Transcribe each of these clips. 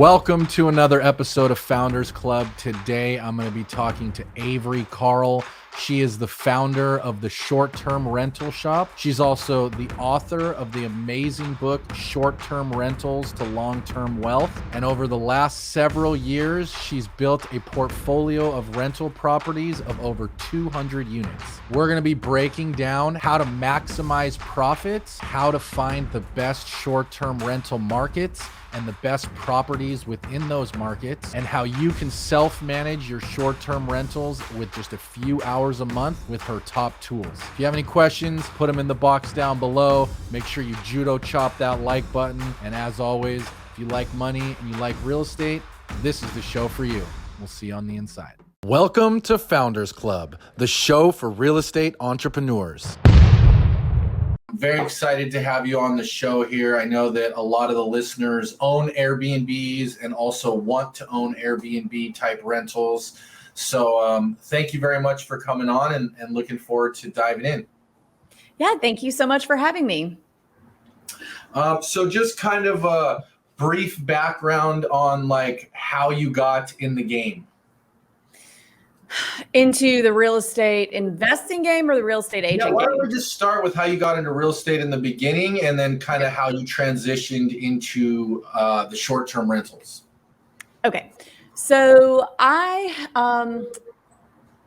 Welcome to another episode of Founders Club. Today, I'm going to be talking to Avery Carl. She is the founder of the Short-Term Rental Shop. She's also the author of the amazing book, Short-Term Rentals to Long-Term Wealth. And over the last several years, she's built a portfolio of rental properties of over 200 units. We're going to be breaking down how to maximize profits, how to find the best short-term rental markets, and the best properties within those markets, and how you can self-manage your short-term rentals with just a few hours a month with her top tools. If you have any questions, put them in the box down below. Make sure you judo chop that like button. And as always, if you like money and you like real estate, this is the show for you. We'll see you on the inside. Welcome to Founders Club, the show for real estate entrepreneurs. Very excited to have you on the show here. I know that a lot of the listeners own Airbnbs and also want to own Airbnb type rentals. So thank you very much for coming on and looking forward to diving in. Yeah, thank you so much for having me. So just kind of a brief background on like how you got in the game. Into the real estate investing game or the real estate agent game? Why don't we just start with how you got into real estate in the beginning and then kind of how you transitioned into the short-term rentals. Okay. So I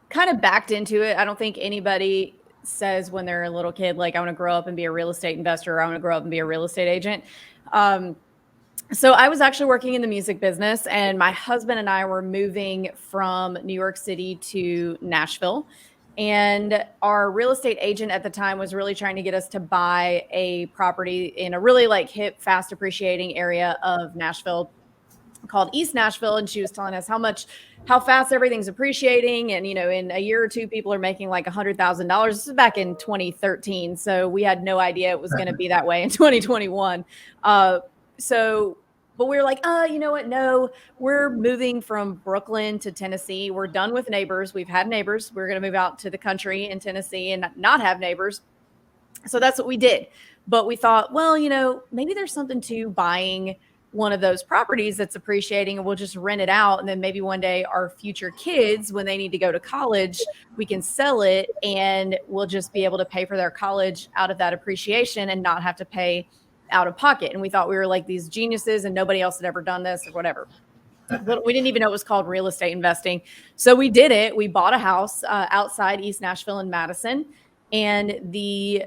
kind of backed into it. I don't think anybody says when they're a little kid, like, I want to grow up and be a real estate investor, or I want to grow up and be a real estate agent. So I was actually working in the music business, and my husband and I were moving from New York City to Nashville. And our real estate agent at the time was really trying to get us to buy a property in a really like hip, fast appreciating area of Nashville called East Nashville. And she was telling us how fast everything's appreciating. And, you know, in a year or two, people are making like $100,000. This is back in 2013. So we had no idea it was going to be that way in 2021. But we were like, you know what? No, we're moving from Brooklyn to Tennessee. We're done with neighbors. We've had neighbors. We're going to move out to the country in Tennessee and not have neighbors. So that's what we did. But we thought, well, you know, maybe there's something to buying one of those properties that's appreciating, and we'll just rent it out. And then maybe one day our future kids, when they need to go to college, we can sell it and we'll just be able to pay for their college out of that appreciation and not have to pay out of pocket. And we thought we were like these geniuses and nobody else had ever done this or whatever. But we didn't even know it was called real estate investing. So we did it. We bought a house outside East Nashville in Madison, and the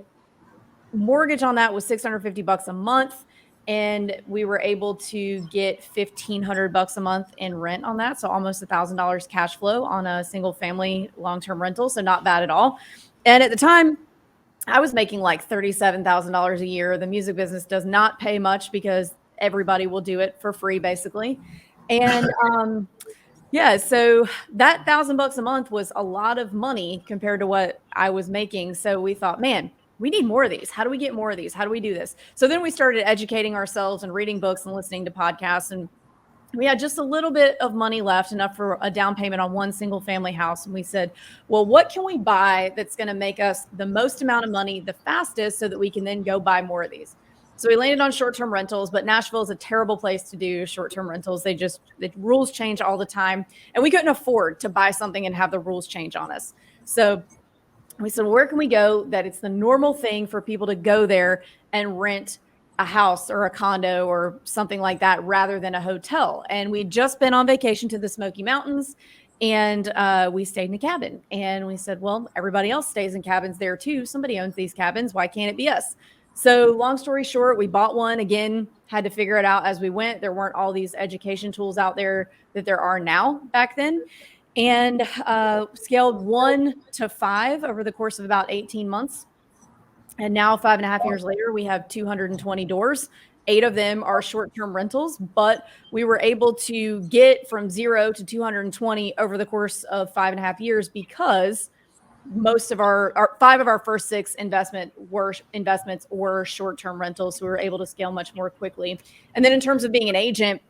mortgage on that was $650 a month. And we were able to get $1,500 a month in rent on that. So almost $1,000 cash flow on a single family long-term rental. So not bad at all. And at the time, I was making like $37,000 a year. The music business does not pay much because everybody will do it for free, basically. And so that $1,000 a month was a lot of money compared to what I was making. So we thought, man, we need more of these. How do we get more of these? How do we do this? So then we started educating ourselves and reading books and listening to podcasts, and we had just a little bit of money left, enough for a down payment on one single family house. And we said, well, what can we buy that's going to make us the most amount of money the fastest so that we can then go buy more of these? So we landed on short-term rentals, but Nashville is a terrible place to do short-term rentals. The rules change all the time. And we couldn't afford to buy something and have the rules change on us. So we said, well, where can we go that it's the normal thing for people to go there and rent a house or a condo or something like that rather than a hotel? And we'd just been on vacation to the Smoky Mountains, and we stayed in a cabin. And we said, well, everybody else stays in cabins there too. Somebody owns these cabins. Why can't it be us? So long story short, we bought one. Again, had to figure it out as we went. There weren't all these education tools out there that there are now back then. And scaled 1 to 5 over the course of about 18 months. And now 5.5 years later, we have 220 doors. 8 of them are short-term rentals, but we were able to get from 0 to 220 over the course of 5.5 years because most of our 5 of our first 6 investments were short-term rentals. So we were able to scale much more quickly. And then in terms of being an agent,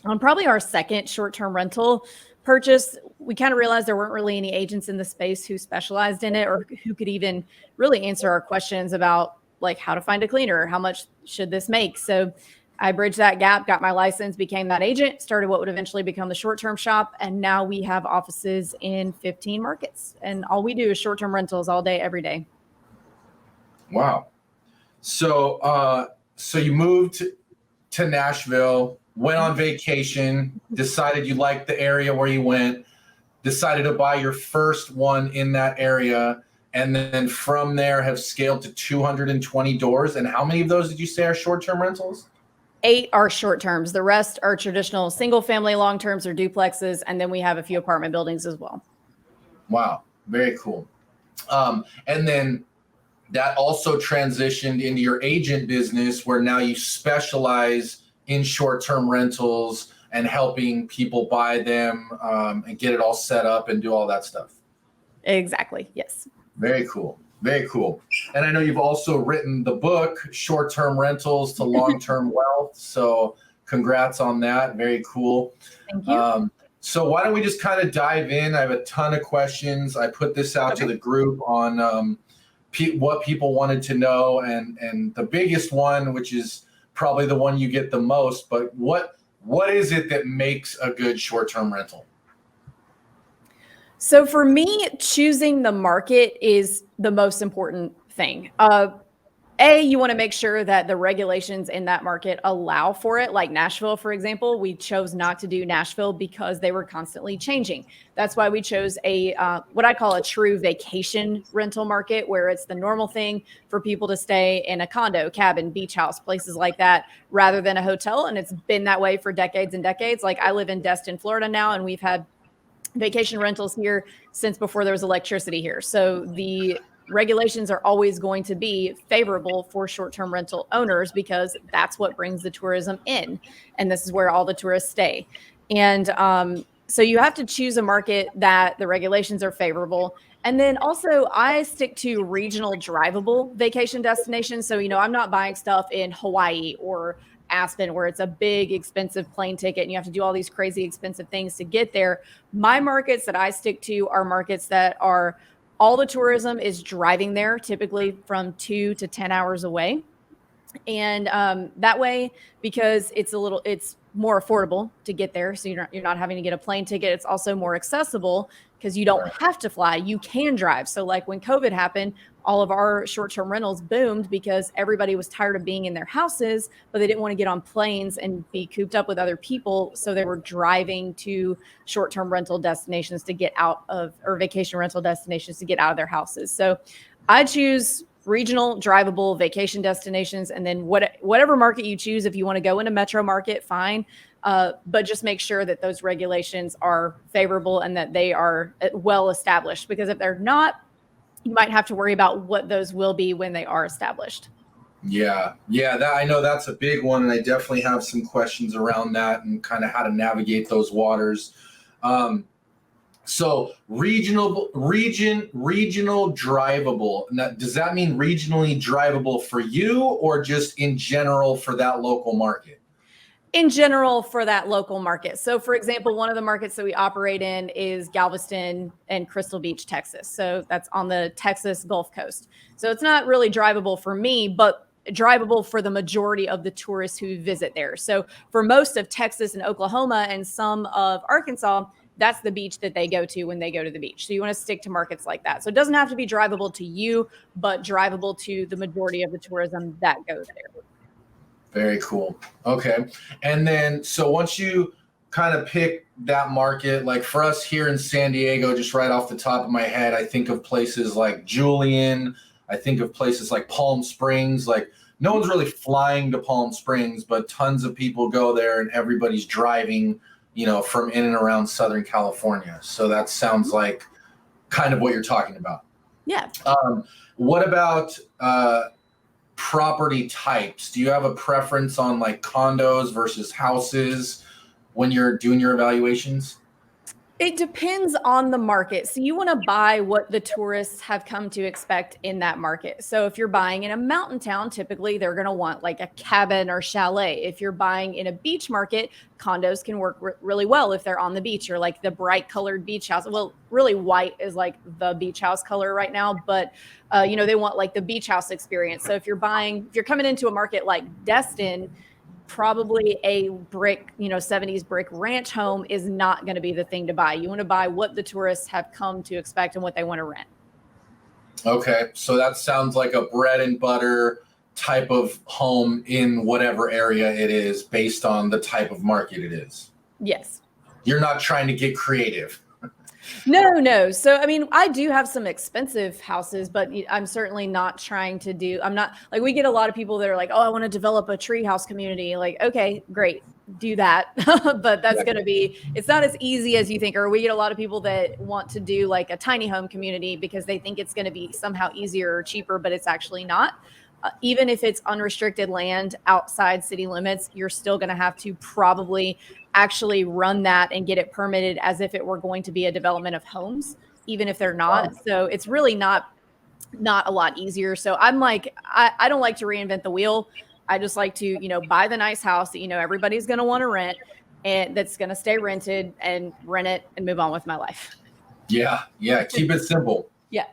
on probably our second short-term rental purchase, we kind of realized there weren't really any agents in the space who specialized in it or who could even really answer our questions about like how to find a cleaner, how much should this make. So I bridged that gap, got my license, became that agent, started what would eventually become the short-term shop. And now we have offices in 15 markets. And all we do is short-term rentals all day, every day. Wow. So you moved to Nashville, went on vacation, decided you liked the area where you went, decided to buy your first one in that area, and then from there have scaled to 220 doors. And how many of those did you say are short-term rentals? 8 are short terms. The rest are traditional single family long terms or duplexes. And then we have a few apartment buildings as well. Wow. Very cool. And then that also transitioned into your agent business where now you specialize in short-term rentals and helping people buy them and get it all set up and do all that stuff. Exactly. Yes. Very cool. Very cool. And I know you've also written the book, Short-Term Rentals to Long-Term Wealth. So congrats on that. Very cool. Thank you. So why don't we just kind of dive in? I have a ton of questions. I put this out to the group on what people wanted to know. And the biggest one, which is probably the one you get the most, but what is it that makes a good short-term rental? So for me, choosing the market is the most important thing. You want to make sure that the regulations in that market allow for it. Like Nashville, for example, we chose not to do Nashville because they were constantly changing. That's why we chose what I call a true vacation rental market, where it's the normal thing for people to stay in a condo, cabin, beach house, places like that, rather than a hotel. And it's been that way for decades and decades. Like I live in Destin, Florida now, and we've had vacation rentals here since before there was electricity here. So the regulations are always going to be favorable for short-term rental owners because that's what brings the tourism in. And this is where all the tourists stay. And so you have to choose a market that the regulations are favorable. And then also I stick to regional drivable vacation destinations. So, I'm not buying stuff in Hawaii or Aspen where it's a big expensive plane ticket and you have to do all these crazy expensive things to get there. My markets that I stick to are markets that are all the tourism is driving there, typically from 2 to 10 hours away. And that way, because it's more affordable to get there. So you're not having to get a plane ticket. It's also more accessible because you don't have to fly. You can drive. So like when COVID happened, all of our short-term rentals boomed because everybody was tired of being in their houses, but they didn't want to get on planes and be cooped up with other people. So they were driving to short-term rental destinations to get out of, or vacation rental destinations to get out of their houses. So I choose regional drivable vacation destinations. And then whatever market you choose, if you want to go in a metro market, fine. But just make sure that those regulations are favorable and that they are well established, because if they're not, you might have to worry about what those will be when they are established. Yeah. I know that's a big one. And I definitely have some questions around that and kind of how to navigate those waters. So regional drivable. Now, does that mean regionally drivable for you or just in general for that local market? In general for that local market. So for example, one of the markets that we operate in is Galveston and Crystal Beach, Texas. So that's on the Texas Gulf Coast. So it's not really drivable for me, but drivable for the majority of the tourists who visit there. So for most of Texas and Oklahoma and some of Arkansas, that's the beach that they go to when they go to the beach. So you want to stick to markets like that. So it doesn't have to be drivable to you, but drivable to the majority of the tourism that goes there. Very cool. Okay. And then, so once you kind of pick that market, like for us here in San Diego, just right off the top of my head, I think of places like Julian. I think of places like Palm Springs. Like no one's really flying to Palm Springs, but tons of people go there and everybody's driving, from in and around Southern California. So that sounds like kind of what you're talking about. Yeah. What about, property types? Do you have a preference on like condos versus houses when you're doing your evaluations? It depends on the market. So you want to buy what the tourists have come to expect in that market. So if you're buying in a mountain town, typically they're going to want like a cabin or chalet. If you're buying in a beach market, condos can work really well if they're on the beach or like the bright colored beach house. Well, really white is like the beach house color right now, but they want like the beach house experience. So if you're coming into a market like Destin, probably a brick, 70s brick ranch home is not going to be the thing to buy. You want to buy what the tourists have come to expect and what they want to rent. Okay, so that sounds like a bread and butter type of home in whatever area it is based on the type of market it is. Yes. You're not trying to get creative. No. So, I mean, I do have some expensive houses, but I'm certainly not trying to I'm not like, we get a lot of people that are like, oh, I want to develop a tree house community. Like, okay, great, do that. But that's going to it's not as easy as you think. Or we get a lot of people that want to do like a tiny home community because they think it's going to be somehow easier or cheaper, but it's actually not. Even if it's unrestricted land outside city limits, you're still going to have to probably actually run that and get it permitted as if it were going to be a development of homes, even if they're not. So it's really not a lot easier. So I'm like, I don't like to reinvent the wheel. I just like to, buy the nice house that, everybody's going to want to rent and that's going to stay rented and rent it and move on with my life. Yeah. Keep it simple. Yeah.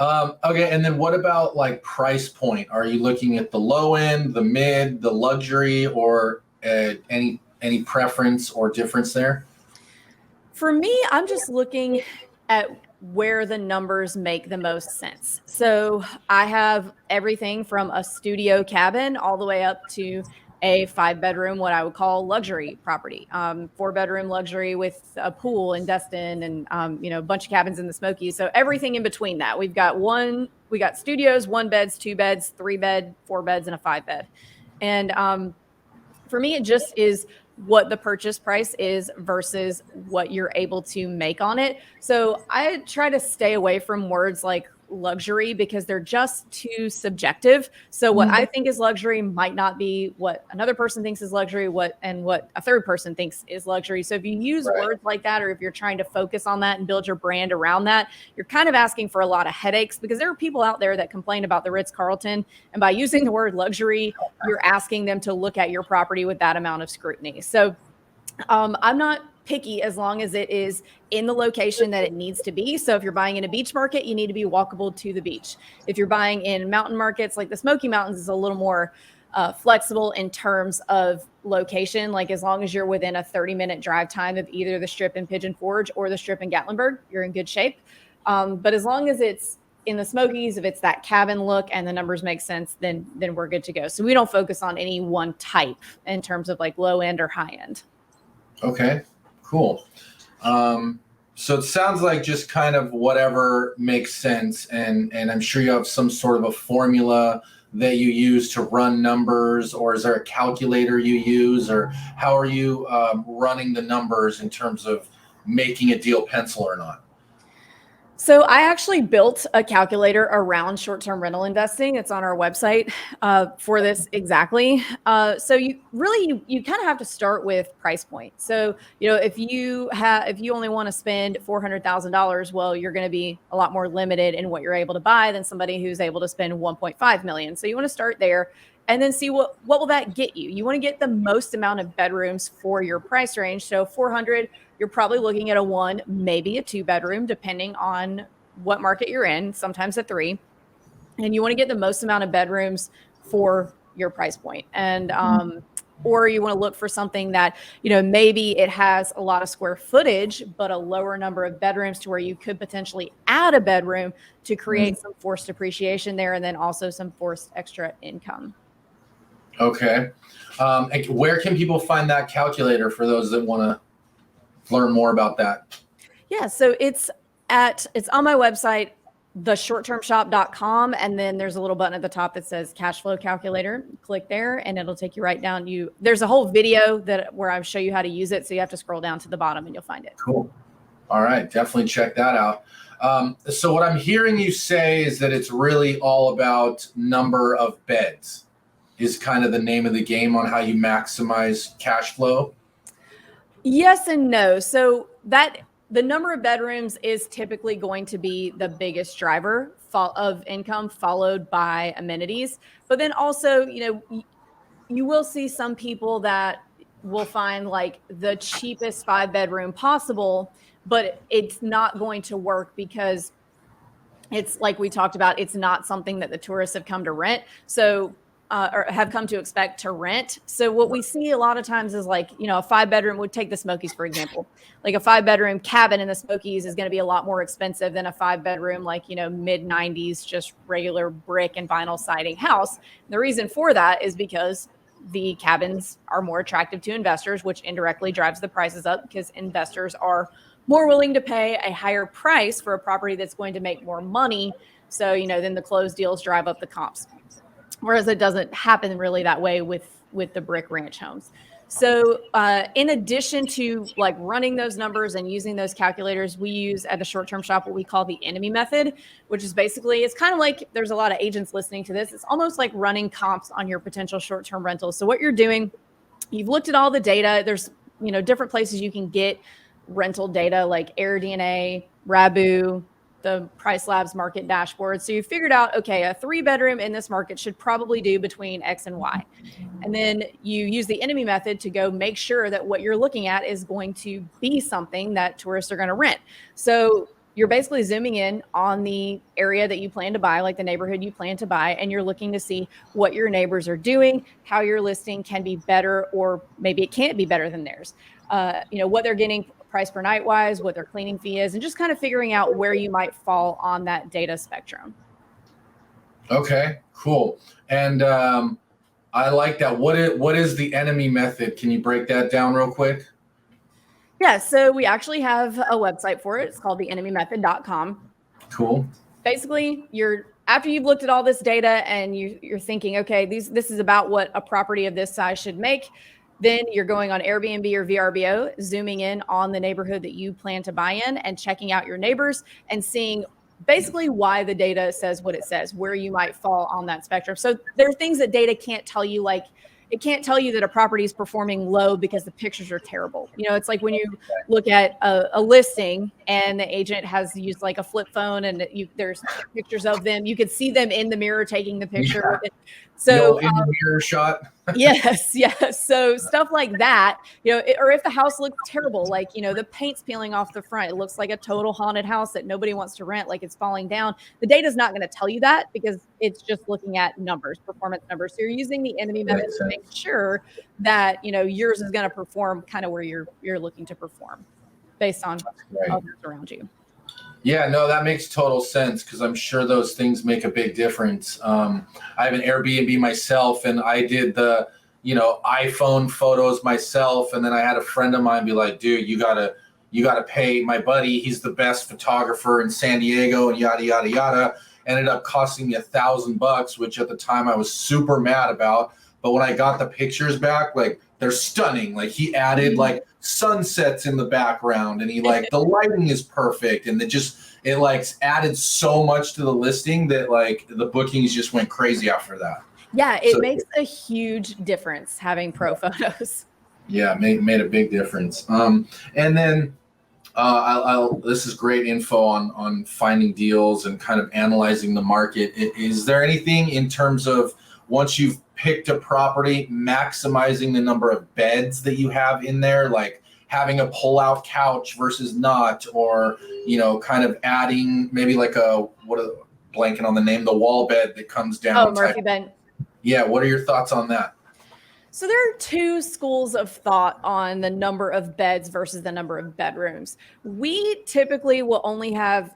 Okay. And then what about like price point? Are you looking at the low end, the mid, the luxury, or any preference or difference there? For me, I'm just looking at where the numbers make the most sense. So I have everything from a studio cabin all the way up to a 5-bedroom, what I would call luxury property, 4-bedroom luxury with a pool in Destin and, a bunch of cabins in the Smokies. So everything in between that. We got studios, 1 beds, 2 beds, 3 bed, 4 beds, and a 5 bed. And for me, it just is what the purchase price is versus what you're able to make on it. So I try to stay away from words like luxury because they're just too subjective. So what I think is luxury might not be what another person thinks is luxury, what a third person thinks is luxury. So if you use words like that, or if you're trying to focus on that and build your brand around that, you're kind of asking for a lot of headaches because there are people out there that complain about the Ritz-Carlton. And by using the word luxury, you're asking them to look at your property with that amount of scrutiny. So I'm not picky as long as it is in the location that it needs to be. So if you're buying in a beach market, you need to be walkable to the beach. If you're buying in mountain markets, like the Smoky Mountains is a little more flexible in terms of location. Like as long as you're within a 30-minute drive time of either the Strip in Pigeon Forge or the Strip in Gatlinburg, you're in good shape. But as long as it's in the Smokies, if it's that cabin look and the numbers make sense, then we're good to go. So we don't focus on any one type in terms of like low end or high end. Okay, cool. So it sounds like just kind of whatever makes sense. And I'm sure you have some sort of a formula that you use to run numbers, or is there a calculator you use, or how are you running the numbers in terms of making a deal pencil or not? So I actually built a calculator around short-term rental investing. It's on our website for this exactly. So you kind of have to start with price point. So, if you only want to spend $400,000, well, you're going to be a lot more limited in what you're able to buy than somebody who's able to spend 1.5 million. So you want to start there and then see what will that get you. You want to get the most amount of bedrooms for your price range. So 400, you're probably looking at a 1, maybe a 2-bedroom, depending on what market you're in, sometimes a 3. And you want to get the most amount of bedrooms for your price point. And, or you want to look for something that, maybe it has a lot of square footage, but a lower number of bedrooms to where you could potentially add a bedroom to create some forced appreciation there. And then also some forced extra income. Okay. And where can people find that calculator for those that want to learn more about that? Yeah, so it's on my website, theshorttermshop.com, and then there's a little button at the top that says cash flow calculator. Click there and it'll take you right down. There's a whole video where I show you how to use it, so you have to scroll down to the bottom and you'll find it. Cool. All right, definitely check that out. So what I'm hearing you say is that it's really all about number of beds is kind of the name of the game on how you maximize cash flow. Yes and no. So the number of bedrooms is typically going to be the biggest driver of income, followed by amenities. But then also, you will see some people that will find like the cheapest 5-bedroom possible, but it's not going to work because it's like we talked about, it's not something that the tourists have come to rent. So or have come to expect to rent. So what we see a lot of times is like, a 5-bedroom, would take the Smokies, for example, like a 5-bedroom cabin in the Smokies is going to be a lot more expensive than a 5-bedroom, like, mid 90s, just regular brick and vinyl siding house. The reason for that is because the cabins are more attractive to investors, which indirectly drives the prices up because investors are more willing to pay a higher price for a property that's going to make more money. So, then the closed deals drive up the comps. Whereas it doesn't happen really that way with the brick ranch homes. So in addition to like running those numbers and using those calculators, we use at the short-term shop what we call the enemy method, which is basically, it's kind of like, there's a lot of agents listening to this. It's almost like running comps on your potential short-term rentals. So what you're doing, you've looked at all the data. There's, different places you can get rental data like AirDNA, Rabu, the Price Labs market dashboard. So you figured out, okay, a 3-bedroom in this market should probably do between X and Y. And then you use the enemy method to go make sure that what you're looking at is going to be something that tourists are going to rent. So you're basically zooming in on the area that you plan to buy, like the neighborhood you plan to buy, and you're looking to see what your neighbors are doing, how your listing can be better, or maybe it can't be better than theirs. What they're getting price per night wise, what their cleaning fee is, and just kind of figuring out where you might fall on that data spectrum. Okay, cool. And I like that. What is the enemy method? Can you break that down real quick? Yeah, so we actually have a website for it. It's called theenemymethod.com. Cool. Basically, after you've looked at all this data and you're thinking, okay, this is about what a property of this size should make. Then you're going on Airbnb or VRBO, zooming in on the neighborhood that you plan to buy in and checking out your neighbors and seeing basically why the data says what it says, where you might fall on that spectrum. So there are things that data can't tell you, like it can't tell you that a property is performing low because the pictures are terrible. It's like when you look at a listing and the agent has used like a flip phone and there's pictures of them. You could see them in the mirror taking the picture with it. So in the mirror shot. yes. So stuff like that, or if the house looks terrible, like, the paint's peeling off the front, it looks like a total haunted house that nobody wants to rent, like it's falling down. The data's not going to tell you that because it's just looking at numbers, performance numbers. So you're using the enemy method to make sure that, yours is going to perform kind of where you're looking to perform based on others around you. Yeah, no, that makes total sense because I'm sure those things make a big difference. I have an Airbnb myself, and I did the, iPhone photos myself, and then I had a friend of mine be like, "Dude, you gotta pay my buddy. He's the best photographer in San Diego," and yada yada yada. Ended up costing me $1,000, which at the time I was super mad about. But when I got the pictures back, like they're stunning. Like he added like sunsets in the background, and he like the lighting is perfect, and it like added so much to the listing that like the bookings just went crazy after that. Yeah, it makes a huge difference having pro photos. Yeah, made a big difference. And then this is great info on finding deals and kind of analyzing the market. Is there anything in terms of once you've picked a property, maximizing the number of beds that you have in there, like having a pull-out couch versus not, or kind of adding maybe like blanking on the name, the wall bed that comes down? Oh, Murphy bed. Yeah, what are your thoughts on that? So there are two schools of thought on the number of beds versus the number of bedrooms. We typically will only have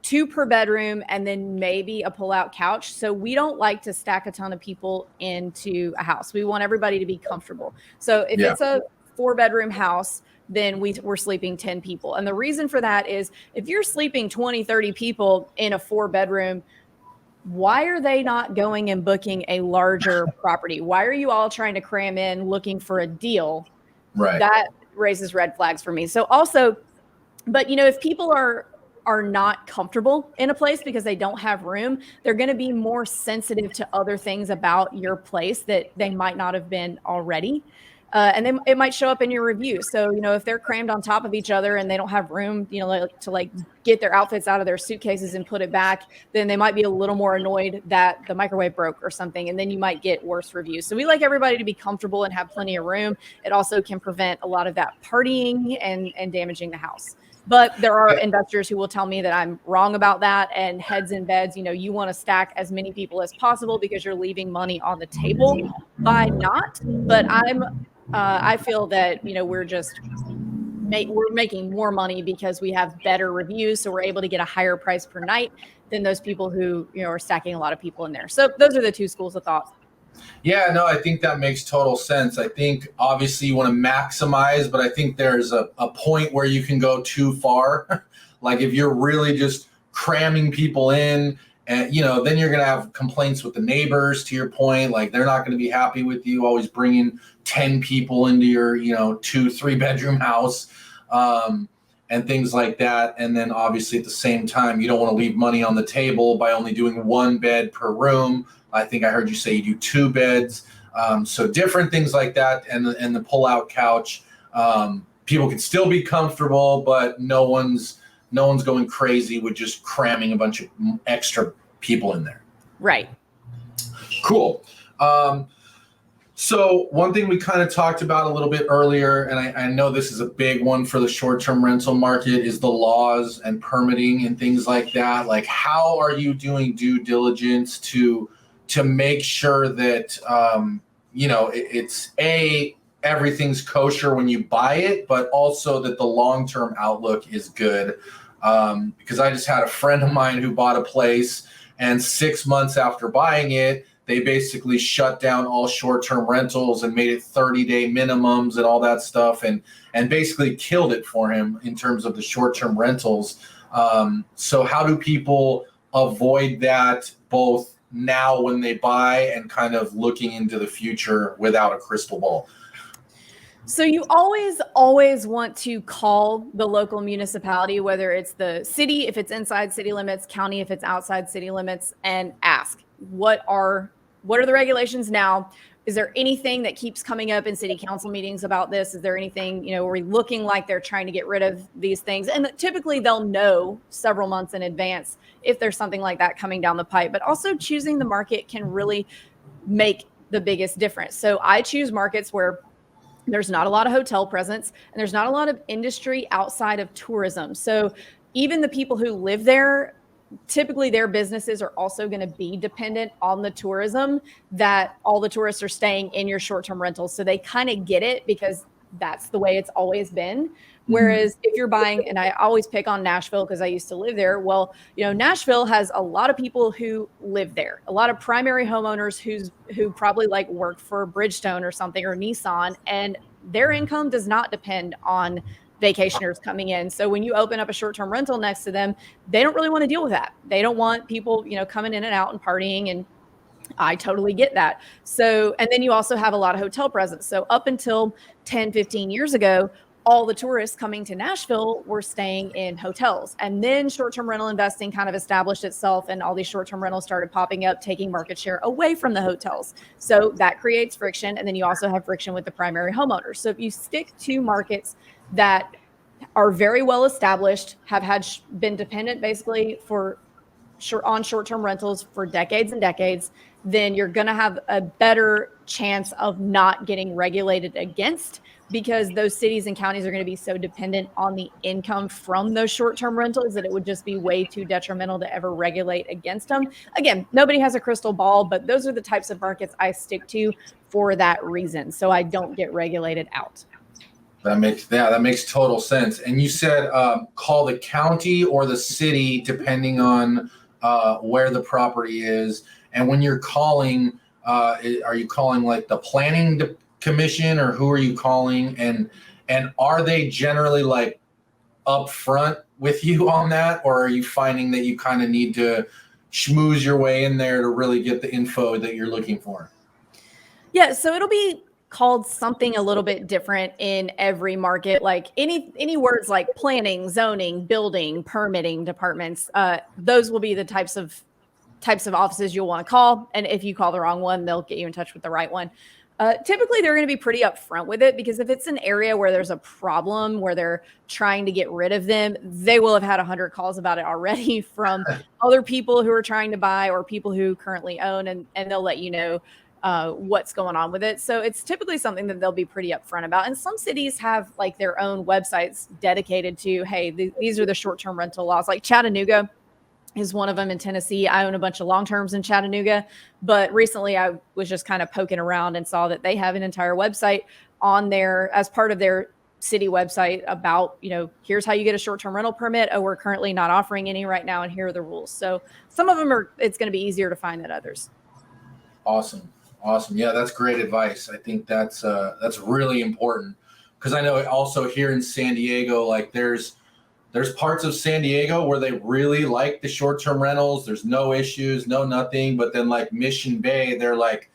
2 per bedroom and then maybe a pull-out couch. So we don't like to stack a ton of people into a house. We want everybody to be comfortable. So if it's a 4-bedroom house, then we're sleeping 10 people. And the reason for that is if you're sleeping 20, 30 people in a 4-bedroom, why are they not going and booking a larger property? Why are you all trying to cram in looking for a deal? Right. That raises red flags for me. So also, but if people are not comfortable in a place because they don't have room, they're going to be more sensitive to other things about your place that they might not have been already. And then it might show up in your review. So, if they're crammed on top of each other and they don't have room, to get their outfits out of their suitcases and put it back, then they might be a little more annoyed that the microwave broke or something. And then you might get worse reviews. So we like everybody to be comfortable and have plenty of room. It also can prevent a lot of that partying and damaging the house. But there are investors who will tell me that I'm wrong about that. And heads in beds, you want to stack as many people as possible because you're leaving money on the table by not. But I feel that, we're making more money because we have better reviews. So we're able to get a higher price per night than those people who, are stacking a lot of people in there. So those are the two schools of thought. Yeah, no, I think that makes total sense. I think obviously you want to maximize, but I think there's a point where you can go too far. Like if you're really just cramming people in, and then you're going to have complaints with the neighbors, to your point. Like they're not going to be happy with you always bringing 10 people into your 2-3 bedroom house, and things like that. And then obviously at the same time, you don't want to leave money on the table by only doing 1 bed per room. I think I heard you say you do 2 beds. So different things like that. And the pull-out couch, people can still be comfortable, but no one's going crazy with just cramming a bunch of extra people in there. Right. Cool. So one thing we kind of talked about a little bit earlier, and I know this is a big one for the short-term rental market, is the laws and permitting and things like that. Like, how are you doing due diligence to make sure that it's everything's kosher when you buy it, but also that the long-term outlook is good? Because I just had a friend of mine who bought a place, and 6 months after buying it, they basically shut down all short-term rentals and made it 30-day minimums and all that stuff, and basically killed it for him in terms of the short-term rentals. So how do people avoid that, both now when they buy and kind of looking into the future without a crystal ball? So you always want to call the local municipality, whether it's the city, if it's inside city limits, county, if it's outside city limits, and ask, what are the regulations now? Is there anything that keeps coming up in city council meetings about this? Is there anything, are we looking like they're trying to get rid of these things? And typically they'll know several months in advance if there's something like that coming down the pipe. But also choosing the market can really make the biggest difference. So I choose markets where there's not a lot of hotel presence and there's not a lot of industry outside of tourism. So even the people who live there, typically their businesses are also going to be dependent on the tourism, that all the tourists are staying in your short-term rentals. So they kind of get it because that's the way it's always been. Whereas if you're buying, and I always pick on Nashville because I used to live there. Well, Nashville has a lot of people who live there, a lot of primary homeowners who probably like work for Bridgestone or something, or Nissan, and their income does not depend on vacationers coming in. So when you open up a short-term rental next to them, they don't really want to deal with that. They don't want people, coming in and out and partying, and I totally get that. So, and then you also have a lot of hotel presence. So up until 10, 15 years ago, all the tourists coming to Nashville were staying in hotels. And then short-term rental investing kind of established itself, and all these short-term rentals started popping up, taking market share away from the hotels. So that creates friction. And then you also have friction with the primary homeowners. So if you stick to markets that are very well established, have been dependent basically on short-term rentals for decades and decades, then you're going to have a better chance of not getting regulated against, because those cities and counties are going to be so dependent on the income from those short-term rentals that it would just be way too detrimental to ever regulate against them. Again, nobody has a crystal ball, but those are the types of markets I stick to for that reason, so I don't get regulated out. That makes total sense. And you said call the county or the city depending on where the property is. And when you're calling, are you calling like the planning commission, or who are you calling? And are they generally like upfront with you on that, or are you finding that you kind of need to schmooze your way in there to really get the info that you're looking for? Yeah, so it'll be called something a little bit different in every market. Like any words like planning, zoning, building, permitting departments, those will be the types of offices you'll want to call. And if you call the wrong one, they'll get you in touch with the right one. Typically, they're going to be pretty upfront with it, because if it's an area where there's a problem, where they're trying to get rid of them, they will have had 100 calls about it already from other people who are trying to buy or people who currently own, and they'll let you know, what's going on with it. So it's typically something that they'll be pretty upfront about. And some cities have like their own websites dedicated to, hey, these are the short-term rental laws. Like Chattanooga is one of them in Tennessee. I own a bunch of long terms in Chattanooga, but recently I was just kind of poking around and saw that they have an entire website on there as part of their city website about, here's how you get a short-term rental permit. Oh, we're currently not offering any right now, and here are the rules. So some of them it's going to be easier to find than others. Awesome. Yeah, that's great advice. I think that's really important, because I know also here in San Diego, like there's parts of San Diego where they really like the short-term rentals. There's no issues, no nothing. But then like Mission Bay, they're like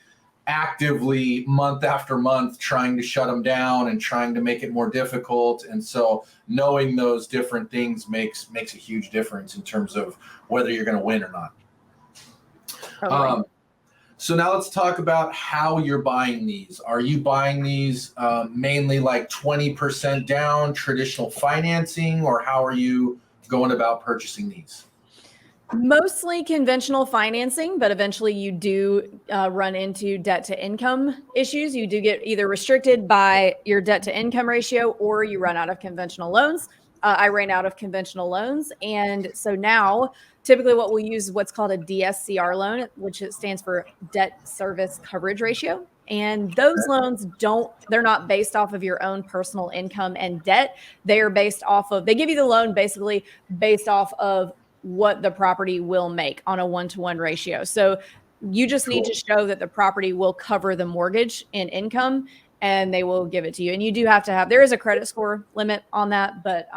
actively month after month trying to shut them down and trying to make it more difficult. And so knowing those different things makes a huge difference in terms of whether you're going to win or not. Totally. So now let's talk about how you're buying these. Are you buying these mainly like 20% down, traditional financing, or how are you going about purchasing these? Mostly conventional financing, but eventually you do run into debt to income issues. You do get either restricted by your debt to income ratio, or you run out of conventional loans. I ran out of conventional loans. And so now typically what we'll use is what's called a DSCR loan, which stands for debt service coverage ratio. And those loans they're not based off of your own personal income and debt. They are based off of, they give you the loan basically based off of what the property will make on a 1-to-1 ratio. So you just need to show that the property will cover the mortgage and income, and they will give it to you. And you do have to there is a credit score limit on that, but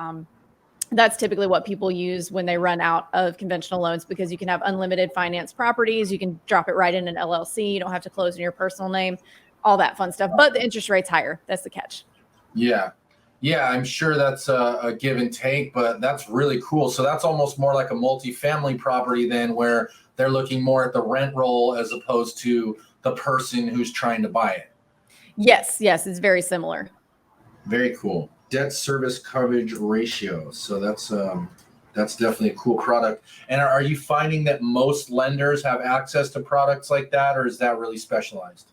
that's typically what people use when they run out of conventional loans, because you can have unlimited finance properties. You can drop it right in an LLC. You don't have to close in your personal name, all that fun stuff. But the interest rate's higher. That's the catch. Yeah. Yeah, I'm sure that's a give and take, but that's really cool. So that's almost more like a multifamily property then, where they're looking more at the rent roll as opposed to the person who's trying to buy it. Yes, it's very similar. Very cool. Debt service coverage ratio. So that's definitely a cool product. And are you finding that most lenders have access to products like that, or is that really specialized?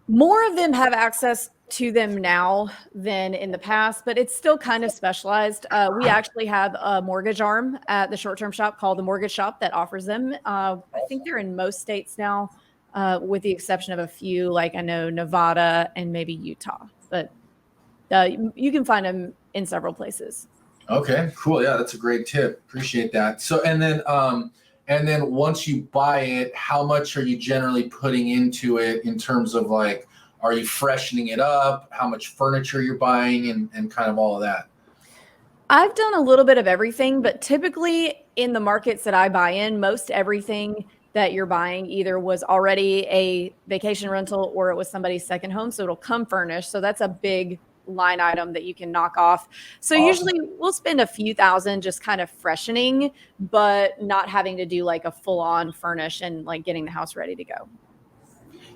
More of them have access to them now than in the past, but it's still kind of specialized. We actually have a mortgage arm at the short-term shop called the Mortgage Shop that offers them. I think they're in most states now, with the exception of a few, like I know Nevada and maybe Utah, but you can find them in several places. Okay, cool. Yeah, that's a great tip. Appreciate that. So, and then once you buy it, how much are you generally putting into it in terms of like, are you freshening it up? How much furniture you're buying and kind of all of that? I've done a little bit of everything, but typically in the markets that I buy in, most everything that you're buying either was already a vacation rental or it was somebody's second home. So it'll come furnished. So that's a big line item that you can knock off. So Awesome. Usually we'll spend a few thousand just kind of freshening, but not having to do like a full on furnish and like getting the house ready to go.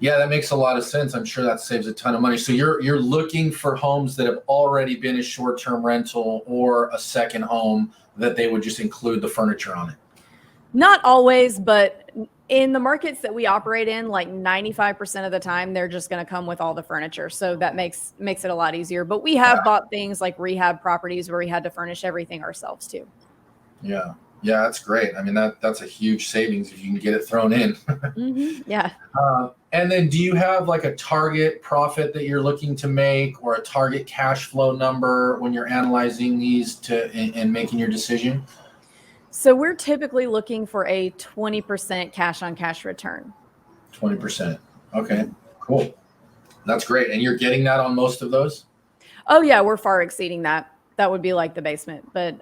Yeah, that makes a lot of sense. I'm sure that saves a ton of money. So you're looking for homes that have already been a short-term rental or a second home that they would just include the furniture on it. Not always, but in the markets that we operate in, like 95% of the time, they're just going to come with all the furniture. So that makes it a lot easier. But we have bought things like rehab properties where we had to furnish everything ourselves too. Yeah. Yeah, that's great. I mean, that's a huge savings if you can get it thrown in. Mm-hmm. Yeah. And then do you have like a target profit that you're looking to make or a target cash flow number when you're analyzing these and making your decision? So we're typically looking for a 20% cash on cash return. 20%. Okay, cool. That's great. And you're getting that on most of those? Oh yeah, we're far exceeding that. That would be like the basement, but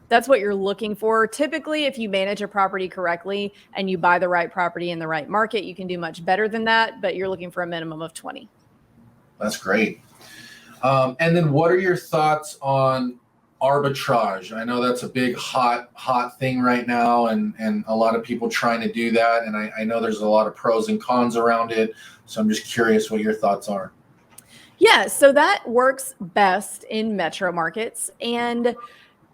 that's what you're looking for. Typically, if you manage a property correctly and you buy the right property in the right market, you can do much better than that, but you're looking for a minimum of 20. That's great. And then what are your thoughts on arbitrage? I know that's a big hot thing right now, and a lot of people trying to do that. And I know there's a lot of pros and cons around it. So I'm just curious what your thoughts are. Yeah, so that works best in metro markets. And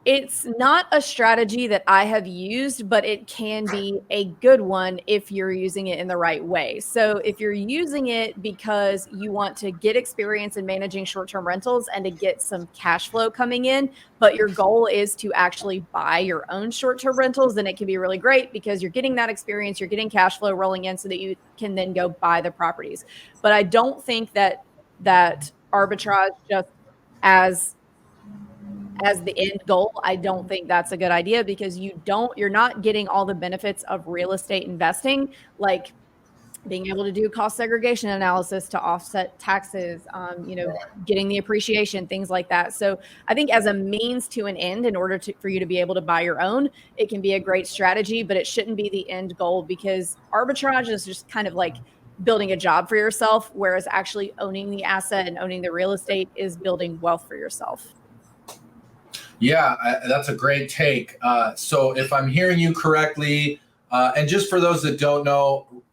It's not a strategy that I have used, but it can be a good one if you're using it in the right way. So if you're using it because you want to get experience in managing short-term rentals and to get some cash flow coming in, but your goal is to actually buy your own short-term rentals, then it can be really great because you're getting that experience, you're getting cash flow rolling in so that you can then go buy the properties. But I don't think that arbitrage just as the end goal, I don't think that's a good idea because you're not getting all the benefits of real estate investing, like being able to do cost segregation analysis to offset taxes, getting the appreciation, things like that. So I think as a means to an end, in order for you to be able to buy your own, it can be a great strategy, but it shouldn't be the end goal because arbitrage is just kind of like building a job for yourself, whereas actually owning the asset and owning the real estate is building wealth for yourself. Yeah, that's a great take. So if I'm hearing you correctly, and just for those that don't know,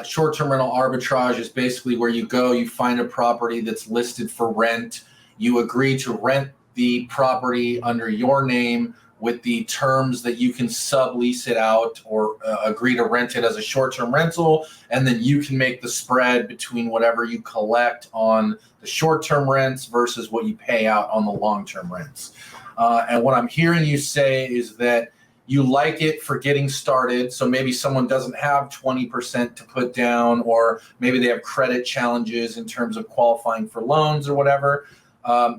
short-term rental arbitrage is basically where you go, you find a property that's listed for rent, you agree to rent the property under your name with the terms that you can sublease it out or agree to rent it as a short-term rental, and then you can make the spread between whatever you collect on the short-term rents versus what you pay out on the long-term rents. And what I'm hearing you say is that you like it for getting started. So maybe someone doesn't have 20% to put down, or maybe they have credit challenges in terms of qualifying for loans or whatever.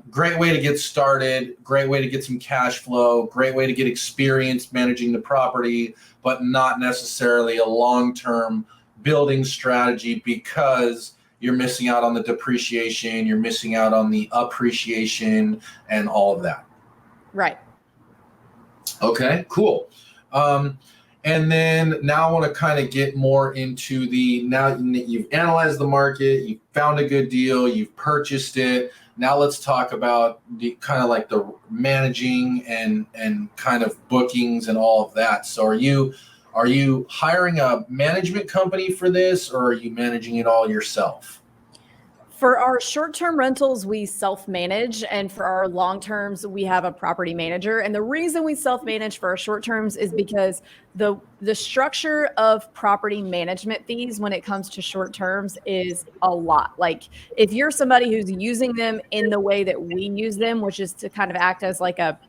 Great way to get started, great way to get some cash flow, great way to get experience managing the property, but not necessarily a long-term building strategy because you're missing out on the depreciation, you're missing out on the appreciation and all of that. Right. Okay, cool. And then now I want to kind of get more into now you've analyzed the market, you've found a good deal, you've purchased it. Now let's talk about the kind of like the managing and kind of bookings and all of that. So are you hiring a management company for this, or are you managing it all yourself? For our short-term rentals, we self-manage, and for our long-terms, we have a property manager. And the reason we self-manage for our short-terms is because the structure of property management fees when it comes to short-terms is a lot. Like if you're somebody who's using them in the way that we use them, which is to kind of act as like a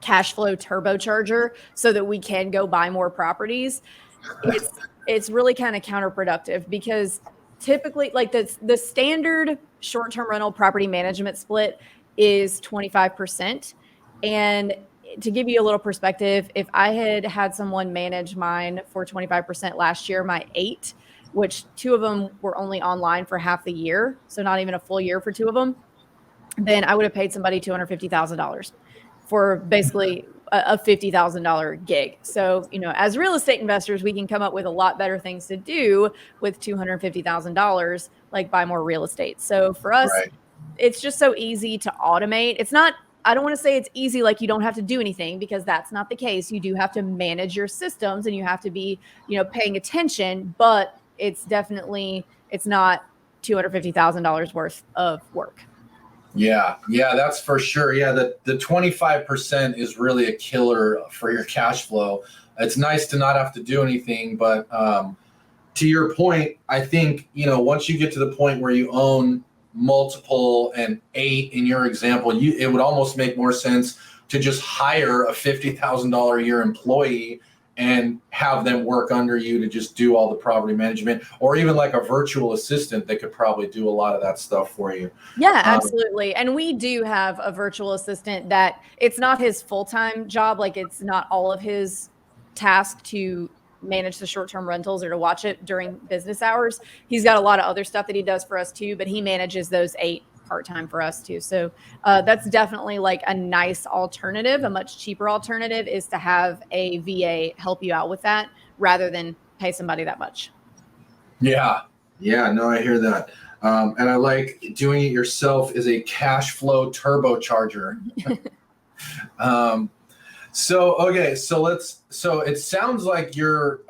cash flow turbocharger so that we can go buy more properties, it's really kind of counterproductive because typically like the standard short-term rental property management split is 25%. And to give you a little perspective, if I had someone manage mine for 25% last year, my 8, which 2 of them were only online for half the year, so not even a full year for 2 of them, then I would have paid somebody $250,000 for basically a $50,000 gig. So, as real estate investors, we can come up with a lot better things to do with $250,000, like buy more real estate. So for us, right, it's just so easy to automate. It's not, I don't want to say it's easy, like you don't have to do anything, because that's not the case. You do have to manage your systems and you have to be, paying attention, but it's not $250,000 worth of work. Yeah, that's for sure. Yeah, the 25% is really a killer for your cash flow. It's nice to not have to do anything, but to your point, I think, once you get to the point where you own multiple and 8 in your example, it would almost make more sense to just hire a $50,000 a year employee and have them work under you to just do all the property management, or even like a virtual assistant that could probably do a lot of that stuff for you. Yeah, absolutely. And we do have a virtual assistant that it's not his full-time job. Like it's not all of his task to manage the short-term rentals or to watch it during business hours. He's got a lot of other stuff that he does for us too, but he manages those 8 part-time for us too. So that's definitely like a nice alternative. A much cheaper alternative is to have a VA help you out with that rather than pay somebody that much. Yeah, no, I hear that. And I like doing it yourself is a cash flow turbocharger. So it sounds like you're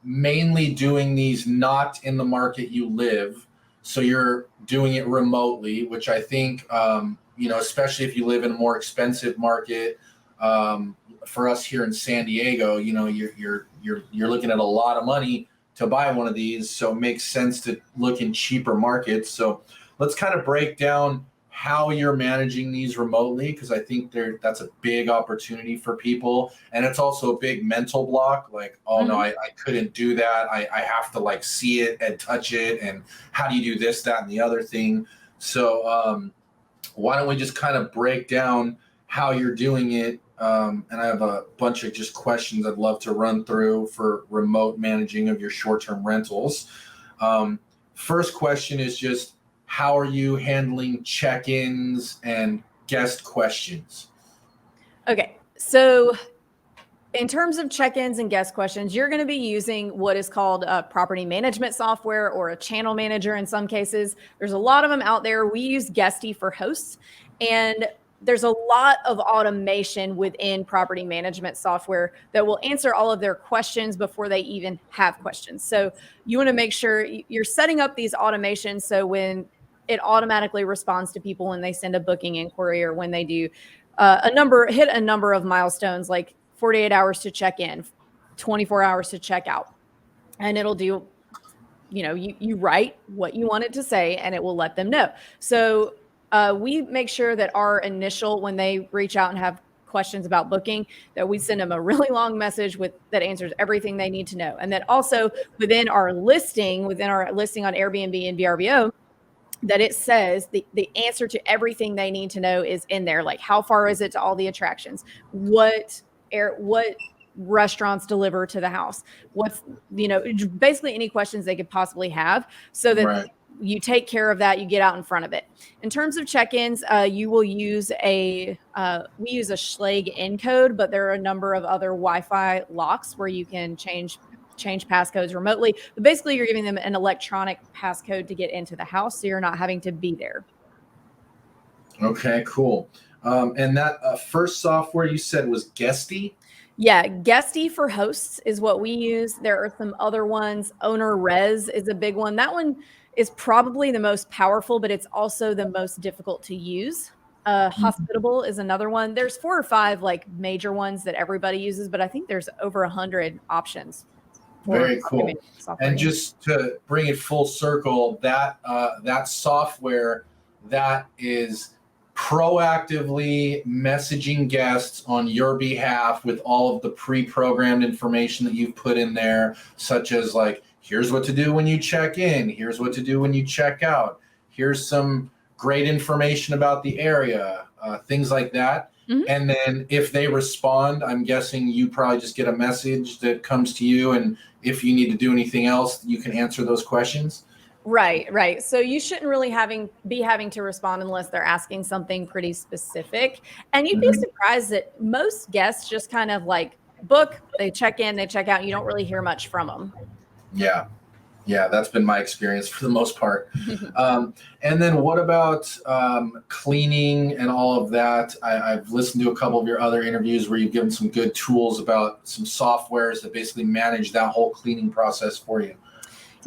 mainly doing these not in the market you live. So you're doing it remotely, which I think, especially if you live in a more expensive market, For us here in San Diego, you know, you're looking at a lot of money to buy one of these, so it makes sense to look in cheaper markets. So let's kind of break down how you're managing these remotely, because I think that's a big opportunity for people, and it's also a big mental block. Like, oh no, I couldn't do that. I have to like see it and touch it, and how do you do this, that, and the other thing? So why don't we just kind of break down how you're doing it? And I have a bunch of just questions I'd love to run through for remote managing of your short-term rentals. First question is just, how are you handling check-ins and guest questions? Okay, so in terms of check-ins and guest questions, you're going to be using what is called a property management software or a channel manager in some cases. There's a lot of them out there. We use Guesty for hosts, and there's a lot of automation within property management software that will answer all of their questions before they even have questions. So you want to make sure you're setting up these automations so when it automatically responds to people when they send a booking inquiry or when they do hit a number of milestones, like 48 hours to check in, 24 hours to check out. And it'll do, you write what you want it to say and it will let them know. So we make sure that when they reach out and have questions about booking, that we send them a really long message that answers everything they need to know. And that also within our listing on Airbnb and VRBO, that it says the answer to everything they need to know is in there. Like, how far is it to all the attractions? What restaurants deliver to the house? Basically any questions they could possibly have, so that you take care of that, you get out in front of it. In terms of check-ins, you will use we use a Schlage encode, but there are a number of other Wi-Fi locks where you can change passcodes remotely. But basically you're giving them an electronic passcode to get into the house, so you're not having to be there. Okay, cool. And that first software you said was Guesty? Yeah, Guesty for hosts is what we use. There are some other ones. Owner Res is a big one. That one is probably the most powerful, but it's also the most difficult to use. Hospitable is another one. There's 4 or 5 like major ones that everybody uses, but I think there's over 100 options. Very cool. And just to bring it full circle, that software that is proactively messaging guests on your behalf with all of the pre-programmed information that you've put in there, such as like, here's what to do when you check in, here's what to do when you check out, here's some great information about the area, things like that. Mm-hmm. And then if they respond, I'm guessing you probably just get a message that comes to you, and if you need to do anything else, you can answer those questions. Right. So you shouldn't really be having to respond unless they're asking something pretty specific. And you'd be surprised that most guests just kind of like book, they check in, they check out. You don't really hear much from them. Yeah, that's been my experience for the most part. And then what about cleaning and all of that? I've listened to a couple of your other interviews where you've given some good tools about some softwares that basically manage that whole cleaning process for you.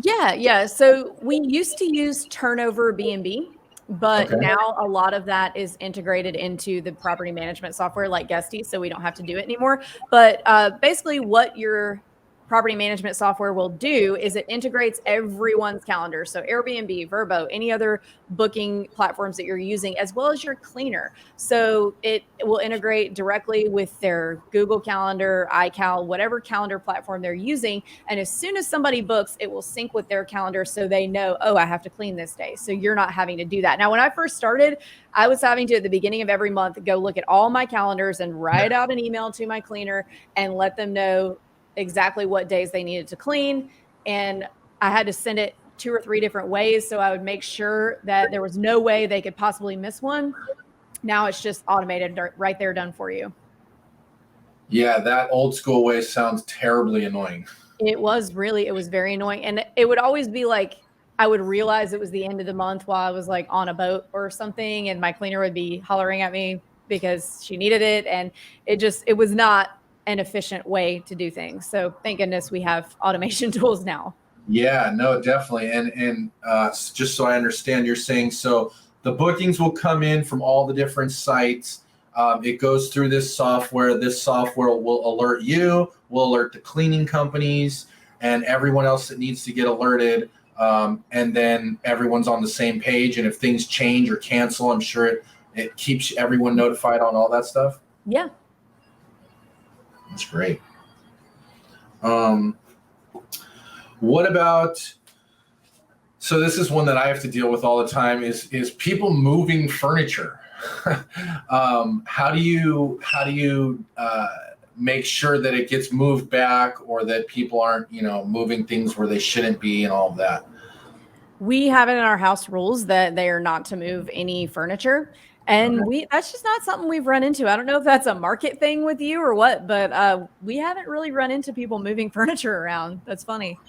Yeah. So we used to use Turnover B&B, but now a lot of that is integrated into the property management software like Guesty, so we don't have to do it anymore. But basically what your property management software will do is it integrates everyone's calendar. So Airbnb, Vrbo, any other booking platforms that you're using, as well as your cleaner. So it will integrate directly with their Google Calendar, iCal, whatever calendar platform they're using. And as soon as somebody books, it will sync with their calendar so they know, oh, I have to clean this day. So you're not having to do that. Now, when I first started, I was having to, at the beginning of every month, go look at all my calendars and write out an email to my cleaner and let them know exactly what days they needed to clean. And I had to send it 2 or 3 different ways. So I would make sure that there was no way they could possibly miss one. Now it's just automated right there, done for you. Yeah, that old school way sounds terribly annoying. It was very annoying. And it would always be like, I would realize it was the end of the month while I was like on a boat or something. And my cleaner would be hollering at me because she needed it. And it was not an efficient way to do things. So thank goodness we have automation tools now. Yeah, no, definitely. And just so I understand, you're saying, so the bookings will come in from all the different sites. It goes through this software. This software will alert you, will alert the cleaning companies, and everyone else that needs to get alerted. And then everyone's on the same page. And if things change or cancel, I'm sure it keeps everyone notified on all that stuff. Yeah. That's great. What about, so this is one that I have to deal with all the time is people moving furniture. How do you make sure that it gets moved back, or that people aren't, moving things where they shouldn't be and all of that? We have it in our house rules that they are not to move any furniture. And that's just not something we've run into. I don't know if that's a market thing with you or what, but we haven't really run into people moving furniture around. That's funny.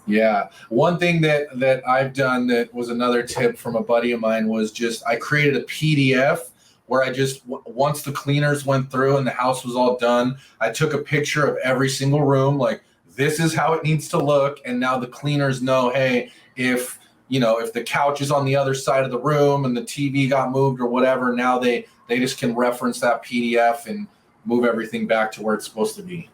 Yeah. One thing that I've done that was another tip from a buddy of mine was I created a PDF where I once the cleaners went through and the house was all done, I took a picture of every single room, like this is how it needs to look. And now the cleaners know, hey, if the couch is on the other side of the room and the TV got moved or whatever, now they just can reference that PDF and move everything back to where it's supposed to be.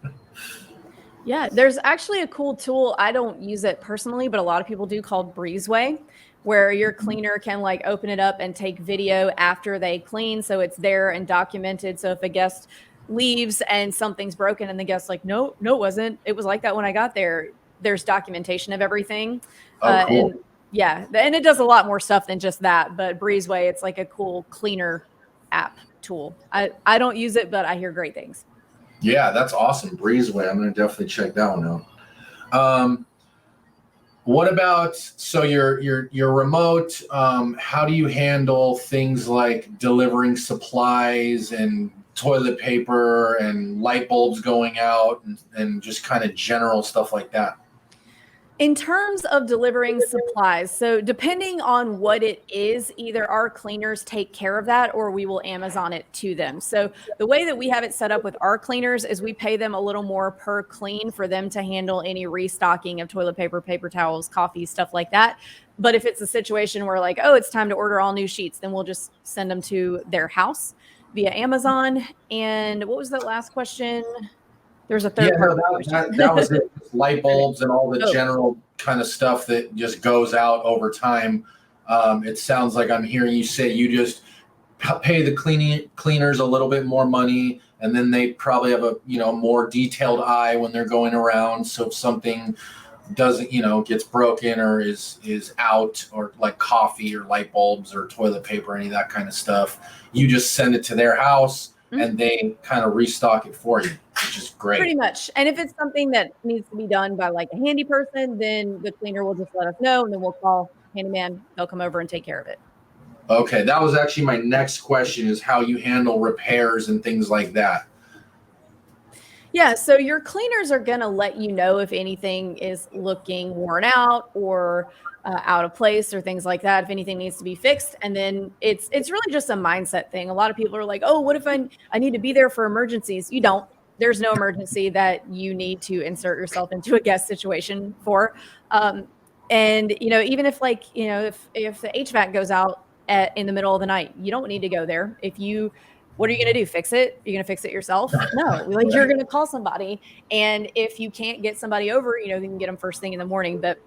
Yeah, there's actually a cool tool. I don't use it personally, but a lot of people do, called Breezeway, where your cleaner can like open it up and take video after they clean. So it's there and documented. So if a guest leaves and something's broken and the guest's like, no, it wasn't. It was like that when I got there. There's documentation of everything. Oh, cool. And yeah, and it does a lot more stuff than just that. But Breezeway, it's like a cool cleaner app tool. I don't use it, but I hear great things. Yeah, that's awesome. Breezeway. I'm going to definitely check that one out. What about, so you're remote. How do you handle things like delivering supplies and toilet paper and light bulbs going out and just kind of general stuff like that? In terms of delivering supplies, so depending on what it is, either our cleaners take care of that or we will Amazon it to them. So the way that we have it set up with our cleaners is we pay them a little more per clean for them to handle any restocking of toilet paper, paper towels, coffee, stuff like that. But if it's a situation where like, oh, it's time to order all new sheets, then we'll just send them to their house via Amazon. And what was that last question? There's a third part. That was it. Light bulbs and all the general kind of stuff that just goes out over time. It sounds like I'm hearing you say you just pay the cleaners a little bit more money, and then they probably have a more detailed eye when they're going around. So if something doesn't gets broken or is out, or like coffee or light bulbs or toilet paper, any of that kind of stuff, you just send it to their house. And they kind of restock it for you, which is great. Pretty much. And if it's something that needs to be done by like a handy person, then the cleaner will just let us know, and then we'll call handyman. They'll come over and take care of it. Okay. That was actually my next question, is how you handle repairs and things like that. Yeah. So your cleaners are going to let you know if anything is looking worn out or out of place or things like that, if anything needs to be fixed. And then it's really just a mindset thing. A lot of people are like, oh, what if I need to be there for emergencies? You don't. There's no emergency that you need to insert yourself into a guest situation for. And even if if the HVAC goes out in the middle of the night, you don't need to go there. What are you going to do? Fix it? You're going to fix it yourself? No, you're going to call somebody. And if you can't get somebody over, you can get them first thing in the morning. But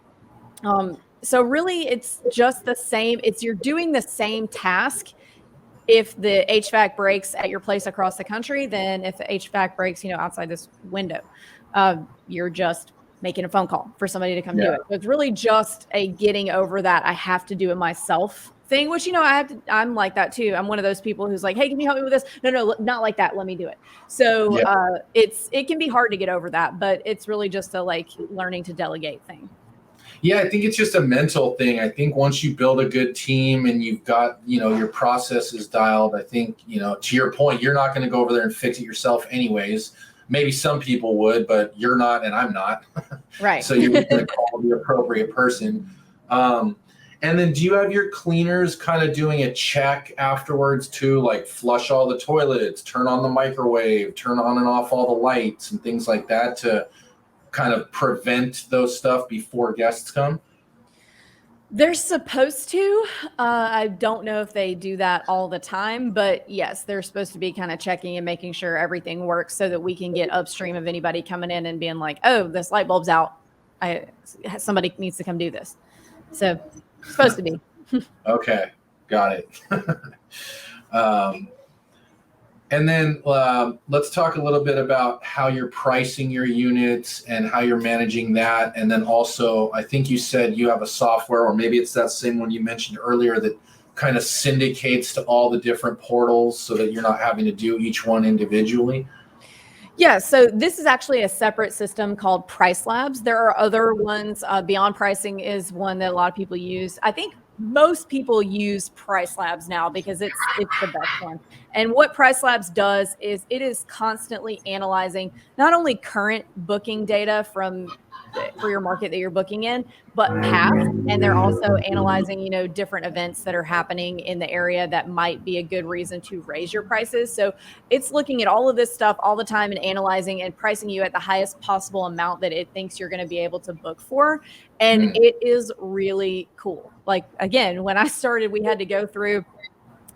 so really, it's just the same. You're doing the same task. If the HVAC breaks at your place across the country, then if the HVAC breaks, outside this window, you're just making a phone call for somebody to come do it. So it's really just a getting over that I have to do it myself thing, which, I'm like that too. I'm one of those people who's like, hey, can you help me with this? No, not like that. Let me do it. So it can be hard to get over that, but it's really just a learning to delegate thing. Yeah, I think it's just a mental thing. I think once you build a good team and you've got, your processes dialed, I think, to your point, you're not going to go over there and fix it yourself anyways. Maybe some people would, but you're not and I'm not. Right. So you're going to call the appropriate person. And then do you have your cleaners kind of doing a check afterwards too, like flush all the toilets, turn on the microwave, turn on and off all the lights and things like that to kind of prevent those stuff before guests come? They're supposed to. I don't know if they do that all the time, but yes, they're supposed to be kind of checking and making sure everything works so that we can get upstream of anybody coming in and being like, "Oh, this light bulb's out. Somebody needs to come do this." So, supposed to be. Okay, got it. um, and then let's talk a little bit about how you're pricing your units and how you're managing that. And then also, I think you said you have a software, or maybe it's that same one you mentioned earlier, that kind of syndicates to all the different portals so that you're not having to do each one individually. Yeah, so this is actually a separate system called Price Labs. There are other ones. Beyond Pricing is one that a lot of people use. I think most people use Price Labs now because it's the best one. And what Price Labs does is it is constantly analyzing not only current booking data for your market that you're booking in, but past. And they're also analyzing, different events that are happening in the area that might be a good reason to raise your prices. So it's looking at all of this stuff all the time and analyzing and pricing you at the highest possible amount that it thinks you're going to be able to book for. And it is really cool. Like, again, when I started, we had to go through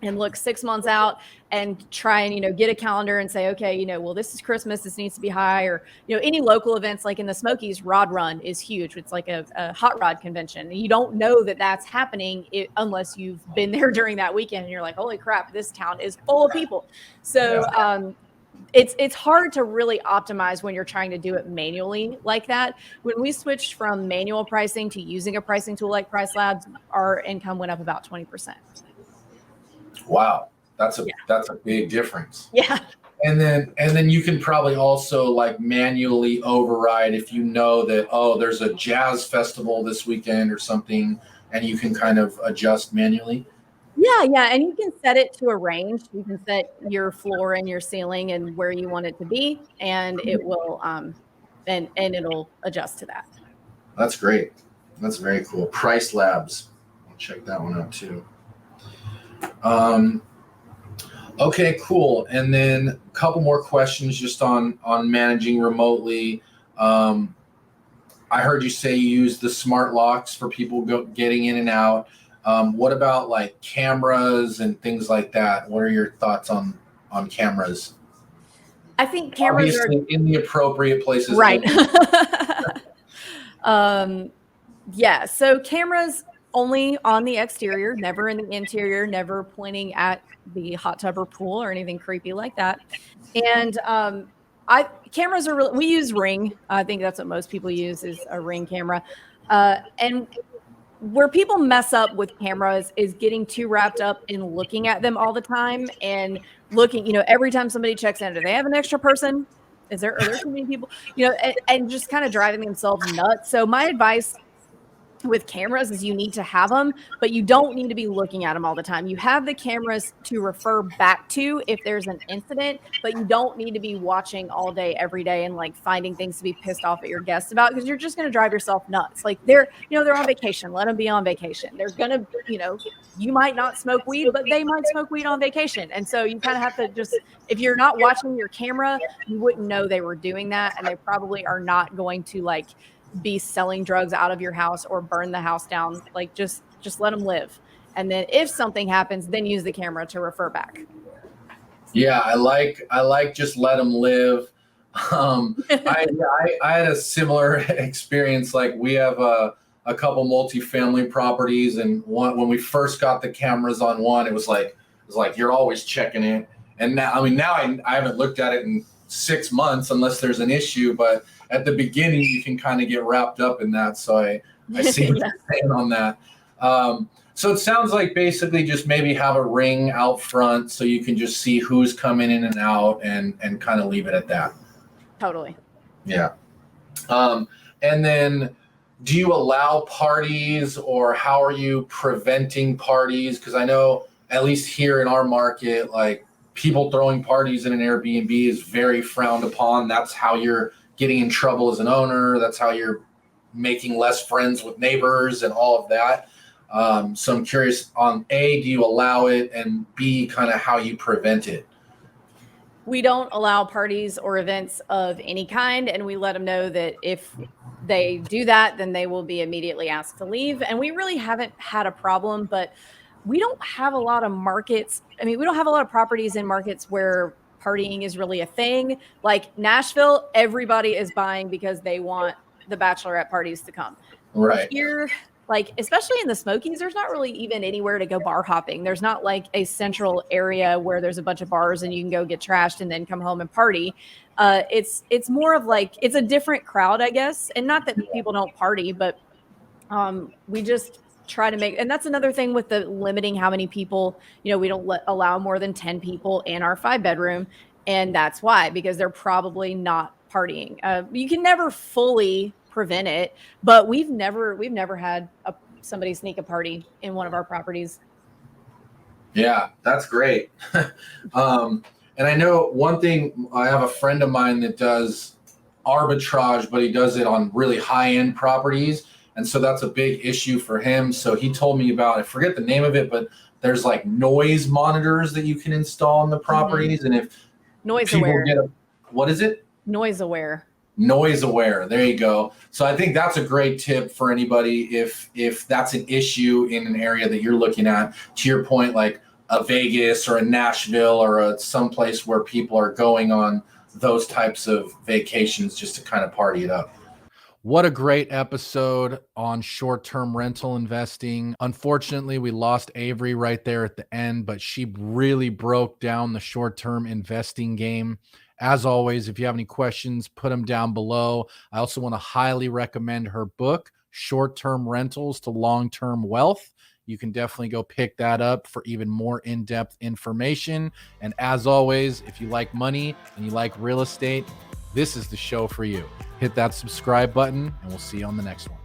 and look 6 months out and try and, get a calendar and say, okay, well, this is Christmas, this needs to be high, or, any local events like in the Smokies, Rod Run is huge. It's like a hot rod convention. You don't know that that's happening unless you've been there during that weekend and you're like, holy crap, this town is full of people. So, it's hard to really optimize when you're trying to do it manually like that. When we switched from manual pricing to using a pricing tool like Price Labs, our income went up about 20%. Wow, that's a big difference. Yeah. And then you can probably also like manually override if you know that, oh, there's a jazz festival this weekend or something, and you can kind of adjust manually. Yeah, and you can set it to a range. You can set your floor and your ceiling and where you want it to be, and it will and it'll adjust to that. That's great. That's very cool. Price Labs. I'll check that one out too. Okay, cool. And then a couple more questions just on managing remotely. I heard you say you use the smart locks for people getting in and out. What about like cameras and things like that? What are your thoughts on cameras? I think cameras Obviously are in the appropriate places. right. Yeah. So cameras only on the exterior, never in the interior, never pointing at the hot tub or pool or anything creepy like that. And cameras are really, we use Ring. I think that's what most people use is a Ring camera. And where people mess up with cameras is getting too wrapped up in looking at them all the time and looking, every time somebody checks in, do they have an extra person? Are there too many people? And just kind of driving themselves nuts. So my advice with cameras is you need to have them, but you don't need to be looking at them all the time. You have the cameras to refer back to if there's an incident, but you don't need to be watching all day, every day, and like finding things to be pissed off at your guests about, because you're just going to drive yourself nuts. Like they're on vacation. Let them be on vacation. They're going to, you might not smoke weed, but they might smoke weed on vacation. And so you kind of have to just, if you're not watching your camera, you wouldn't know they were doing that. And they probably are not going to like be selling drugs out of your house or burn the house down. Like just let them live. And then if something happens, then use the camera to refer back. Yeah, I like just let them live. I had a similar experience. Like we have a couple multifamily properties, and when we first got the cameras on one, it was like you're always checking it. And now I haven't looked at it in 6 months unless there's an issue, but at the beginning you can kind of get wrapped up in that. So I see what you're saying on that. So it sounds like basically just maybe have a Ring out front so you can just see who's coming in and out and kind of leave it at that. Totally. Yeah. And then do you allow parties, or how are you preventing parties? Because I know at least here in our market, like people throwing parties in an Airbnb is very frowned upon. That's how you're getting in trouble as an owner. That's how you're making less friends with neighbors and all of that. So I'm curious on A, do you allow it, and B, kind of how you prevent it? We don't allow parties or events of any kind, and we let them know that if they do that, then they will be immediately asked to leave. And we really haven't had a problem, but we don't have a lot of markets. I mean, we don't have a lot of properties in markets where partying is really a thing. Like Nashville, everybody is buying because they want the bachelorette parties to come. Right. Here, like especially in the Smokies, there's not really even anywhere to go bar hopping. There's not like a central area where there's a bunch of bars and you can go get trashed and then come home and party. It's more of like it's a different crowd, I guess, and not that people don't party, but we just try to make, and that's another thing with the limiting how many people, we don't allow more than 10 people in our 5-bedroom. And that's why, because they're probably not partying. You can never fully prevent it, but we've never had somebody sneak a party in one of our properties. Yeah, that's great. And I know one thing, I have a friend of mine that does arbitrage, but he does it on really high-end properties. And so that's a big issue for him. So he told me about, I forget the name of it, but there's like noise monitors that you can install on the properties. And if Noise aware. What is it? Noise aware. Noise aware. There you go. So I think that's a great tip for anybody if that's an issue in an area that you're looking at. To your point, like a Vegas or a Nashville or someplace where people are going on those types of vacations just to kind of party it up. What a great episode on short-term rental investing. Unfortunately, we lost Avery right there at the end, but she really broke down the short-term investing game. As always, if you have any questions, put them down below. I also want to highly recommend her book, Short-Term Rentals to Long-Term Wealth. You can definitely go pick that up for even more in-depth information. And as always, if you like money and you like real estate, this is the show for you. Hit that subscribe button, and we'll see you on the next one.